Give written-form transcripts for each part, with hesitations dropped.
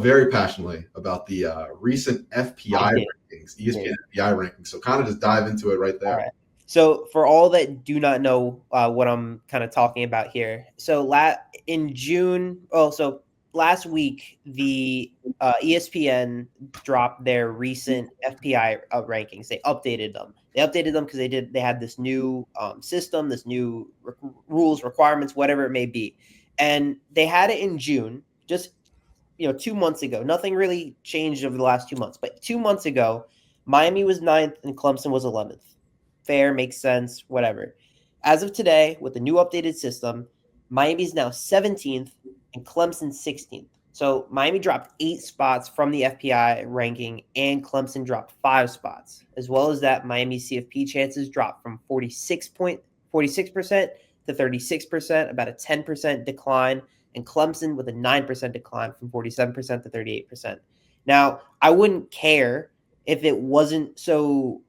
very passionately about the recent FPI Update. rankings, Yeah. ESPN FPI rankings. So kind of just dive into it right All there. right. So for all that do not know what I'm kind of talking about here, so in June, so last week the ESPN dropped their recent FPI rankings. They updated them. They updated them because they had this new system, this new rules, requirements, whatever it may be, and they had it in June, just 2 months ago. Nothing really changed over the last 2 months, but 2 months ago, Miami was ninth and Clemson was 11th. Fair, makes sense, whatever. As of today, with the new updated system, Miami is now 17th and Clemson 16th. So Miami dropped 8 spots from the FPI ranking, and Clemson dropped 5 spots. As well as that, Miami's CFP chances dropped from 46% to 36%, about a 10% decline, and Clemson with a 9% decline from 47% to 38%. Now, I wouldn't care if it wasn't so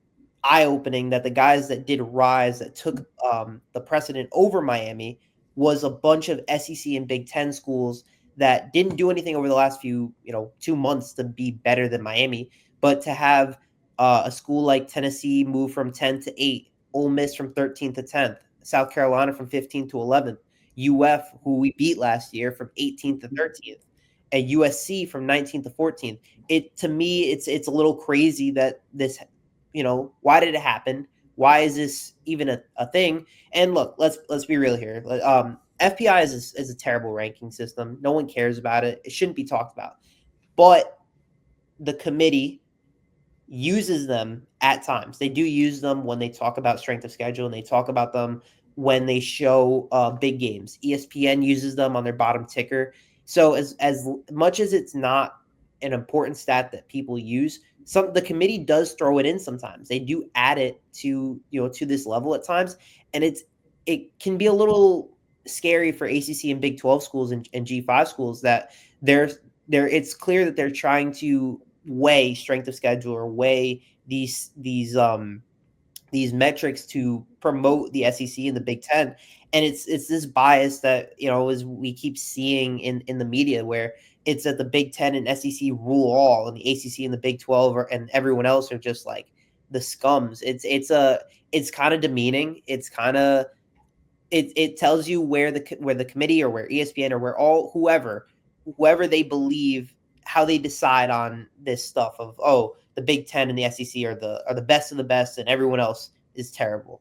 eye-opening that the guys that did rise, that took the precedent over Miami, was a bunch of SEC and Big-10 schools that didn't do anything over the last 2 months to be better than Miami, but to have a school like Tennessee move from 10 to 8, Ole Miss from 13th to 10th, South Carolina from 15th to 11th, UF, who we beat last year, from 18th to 13th, and USC from 19th to 14th. To me, it's a little crazy that this, why did it happen? Why is this even a thing? And look, let's be real here. FPI is a terrible ranking system. No one cares about it. It shouldn't be talked about. But the committee uses them at times. They do use them when they talk about strength of schedule, and they talk about them when they show big games. ESPN uses them on their bottom ticker. So as much as it's not an important stat that people use, the committee does throw it in sometimes. They do add it to this level at times, and it can be a little scary for ACC and Big 12 schools and G5 schools that it's clear that they're trying to weigh strength of schedule or weigh these metrics to promote the SEC and the Big-10, and it's this bias that as we keep seeing in the media, where it's that the Big-10 and SEC rule all, and the ACC and the Big 12 and everyone else are just like the scums. It's kind of demeaning. It's kind of it tells you where the committee, or where ESPN, or where whoever they believe, how they decide on this stuff of, the Big-10 and the SEC are the best of the best, and everyone else is terrible.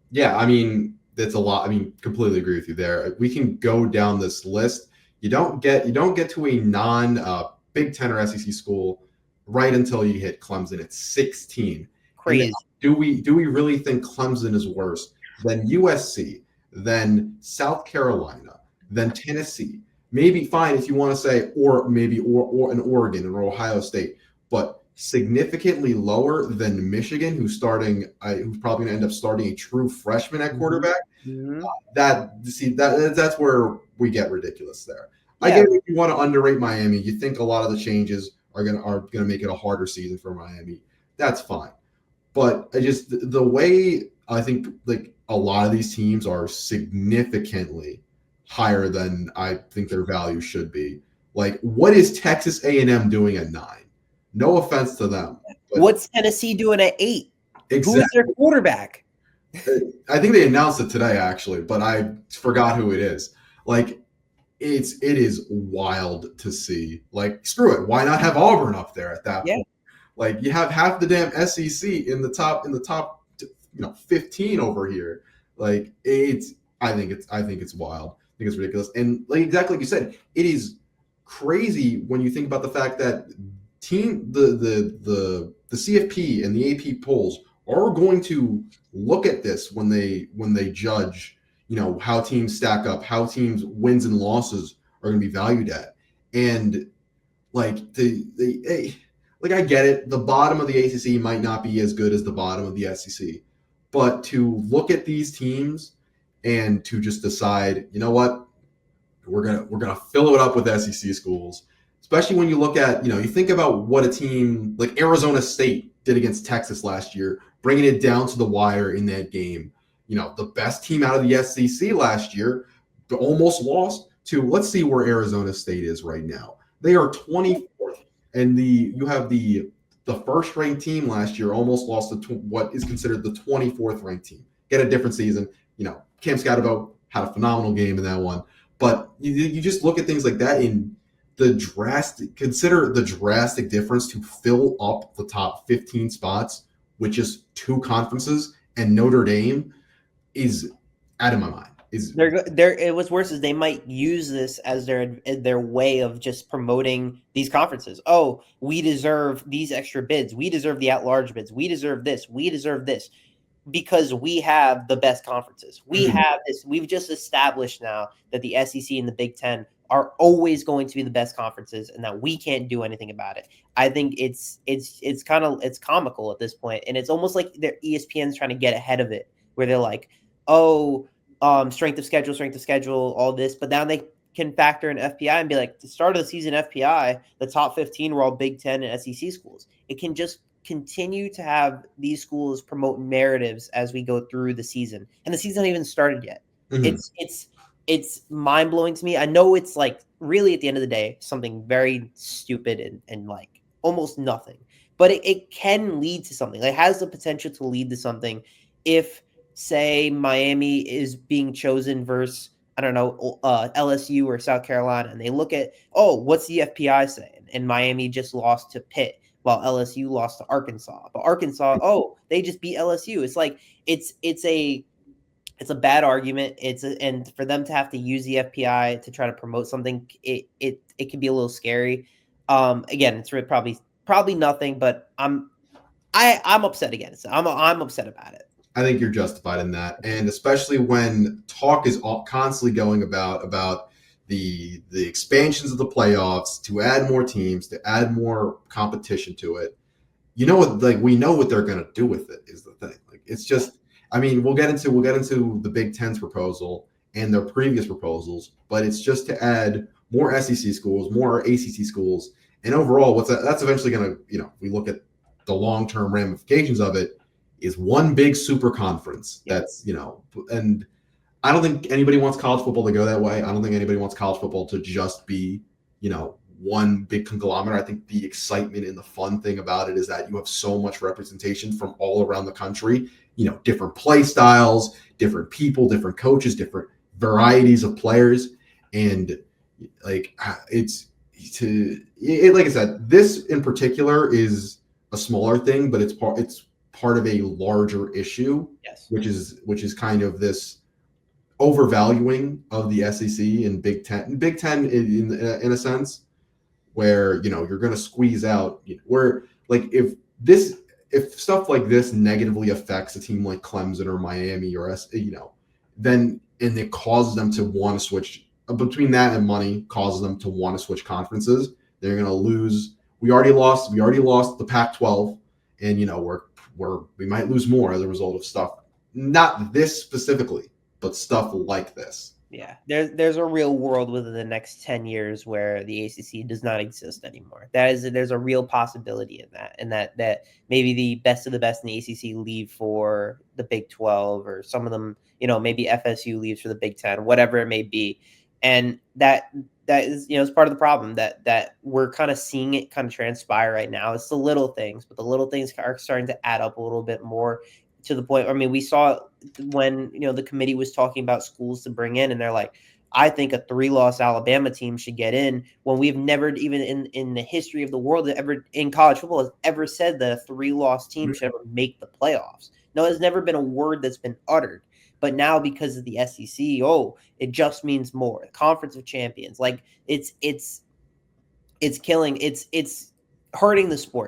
Yeah, I mean, that's a lot. I mean, completely agree with you there. We can go down this list. You don't get to a non Big Ten or SEC school right until you hit Clemson at 16. And then Crazy. do we really think Clemson is worse than USC, than South Carolina, than Tennessee? Maybe fine if you want to say, or maybe or an Oregon or Ohio State, but significantly lower than Michigan, who's probably going to end up starting a true freshman at quarterback. Mm-hmm. That's where we get ridiculous there. Yeah. I get if you want to underrate Miami, you think a lot of the changes are gonna make it a harder season for Miami. That's fine, but the way I think, like, a lot of these teams are significantly higher than I think their value should be. Like, what is Texas A&M doing at 9? No offense to them. What's Tennessee doing at 8? Exactly. Who's their quarterback? I think they announced it today, actually, but I forgot who it is. Like, it is wild to see. Like, screw it. Why not have Auburn up there at that point? Like, you have half the damn SEC in the top 15 over here. Like, I think it's wild. I think it's ridiculous. And like exactly like you said, it is crazy when you think about the fact that the CFP and the AP polls are going to look at this when they judge, how teams stack up, how teams wins and losses are going to be valued at. And like I get it, the bottom of the ACC might not be as good as the bottom of the SEC, but to look at these teams and to just decide, you know what, we're gonna fill it up with SEC schools. Especially when you look at, you think about what a team like Arizona State did against Texas last year, bringing it down to the wire in that game. The best team out of the SEC last year almost lost to, let's see where Arizona State is right now. They are 24th, and you have the first ranked team last year almost lost to what is considered the 24th ranked team. Get a different season. Cam Scatterbo had a phenomenal game in that one, but you just look at things like that in consider the drastic difference to fill up the top 15 spots with just two conferences, and Notre Dame is out of my mind. It was worse is they might use this as their way of just promoting these conferences. Oh, we deserve these extra bids. We deserve the at-large bids. We deserve this. We deserve this because we have the best conferences. We have this. We've just established now that the SEC and the Big-10 are always going to be the best conferences, and that we can't do anything about it. I think it's comical at this point, and it's almost like ESPN's trying to get ahead of it, where they're like, oh. Strength of schedule, all this, but now they can factor in FPI and be like, the start of the season, FPI, the top 15 were all Big-10 and SEC schools. It can just continue to have these schools promote narratives as we go through the season, and the season hasn't even started yet. It's mind blowing to me. I know it's like really at the end of the day something very stupid and like almost nothing, but it can lead to something. It has the potential to lead to something if, say, Miami is being chosen versus, I don't know, LSU or South Carolina, and they look at, oh, what's the FPI saying? And Miami just lost to Pitt while LSU lost to Arkansas. But Arkansas, oh, they just beat LSU. It's like it's a bad argument. And for them to have to use the FPI to try to promote something, it can be a little scary. Again, it's probably nothing, but I'm upset against it. I'm upset about it. I think you're justified in that, and especially when talk is constantly going about the expansions of the playoffs to add more teams, to add more competition to it. We know what they're going to do with it is the thing. Like, it's just, I mean, we'll get into the Big-10's proposal and their previous proposals, but it's just to add more SEC schools, more ACC schools, and overall, that's eventually going to, we look at the long-term ramifications of it, is one big super conference. That's, and I don't think anybody wants college football to go that way. I don't think anybody wants college football to just be, one big conglomerate. I think the excitement and the fun thing about it is that you have so much representation from all around the country, different play styles, different people, different coaches, different varieties of players. And like, like I said, this in particular is a smaller thing, but it's part of a larger issue, yes, which is kind of this overvaluing of the SEC and Big-10. Big-10 in a sense, where you're going to squeeze out where, like, if stuff like this negatively affects a team like Clemson or Miami or then and it causes them to want to switch, between that and money causes them to want to switch conferences. They're going to lose. We already lost the Pac-12, and we might lose more as a result of stuff, not this specifically, but stuff like this. Yeah, there's a real world within the next 10 years where the ACC does not exist anymore. There's a real possibility in that, and that maybe the best of the best in the ACC leave for the Big 12, or some of them, maybe FSU leaves for the Big 10, whatever it may be, and that is, is part of the problem that we're kind of seeing it kind of transpire right now. It's the little things, but the little things are starting to add up a little bit more, to the point. I mean, we saw when, the committee was talking about schools to bring in, and they're like, I think a 3-loss Alabama team should get in, when we've never, even in the history of the world, ever in college football, has ever said that a 3-loss team should ever make the playoffs. No, there's never been a word that's been uttered. But now, because of the SEC, it just means more. Conference of Champions, like it's killing, it's hurting the sport.